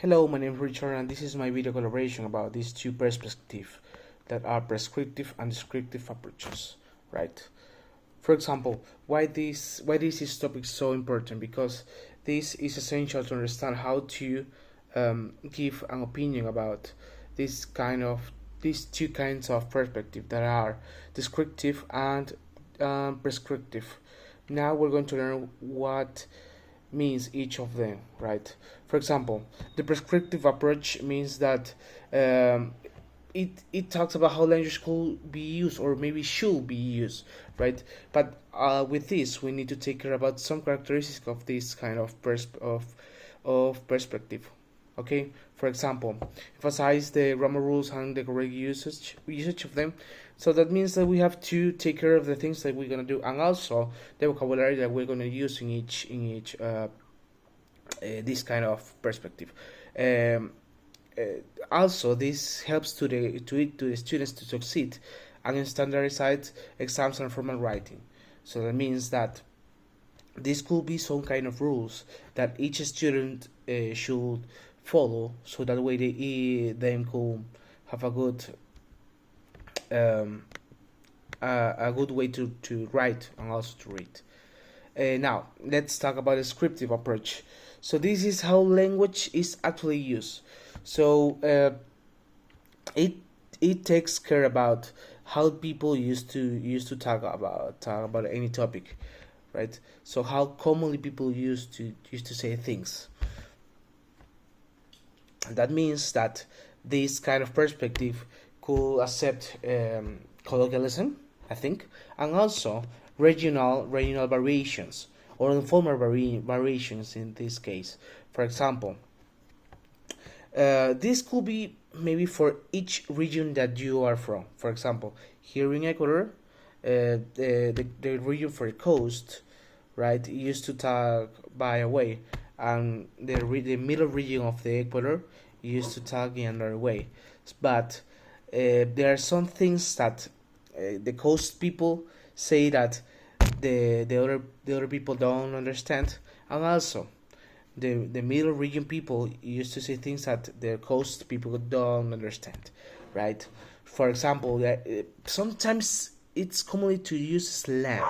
Hello, my name is Richard and this is my video collaboration about these two perspectives that are prescriptive and descriptive approaches, right? For example, why this topic so important? Because this is essential to understand how to give an opinion about these two kinds of perspective that are descriptive and prescriptive. Now we're going to learn what means each of them, right? For example, the prescriptive approach means that it talks about how language could be used or maybe should be used, right? But with this, we need to take care about some characteristics of this kind of perspective. Okay, for example, emphasize the grammar rules and the correct usage of them. So that means that we have to take care of the things that we're gonna do, and also the vocabulary that we're gonna use in each this kind of perspective. Also, this helps to the students to succeed and in standardized exams and formal writing. So that means that this could be some kind of rules that each student should follow, so that way they could have a good way to write and also to read. Now let's talk about the descriptive approach. So this is how language is actually used. So it takes care about how people used to talk about any topic, right? So how commonly people used to say things. That means that this kind of perspective could accept colloquialism, I think, and also regional variations or informal variations in this case. For example, this could be maybe for each region that you are from. For example, here in Ecuador, the region for the coast, right, used to talk by a way, and the middle region of the Ecuador used to talk in another way. But there are some things that the coast people say that the other people don't understand, and also the middle region people used to say things that the coast people don't understand, right? For example, sometimes it's commonly to use slang.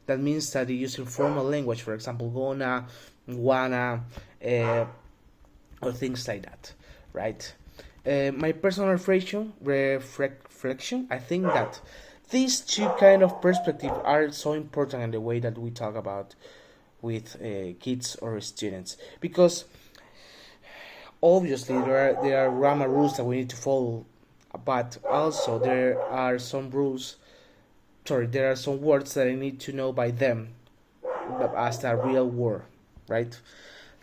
That means that they use informal language, for example, gonna, wanna, or things like that, right? My personal reflection, I think that these two kind of perspectives are so important in the way that we talk about with kids or students, because obviously there are grammar rules that we need to follow, but also there are some words that I need to know by them as a real word, right?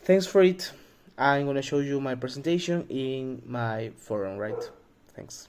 Thanks for it. I'm gonna show you my presentation in my forum, right? Thanks.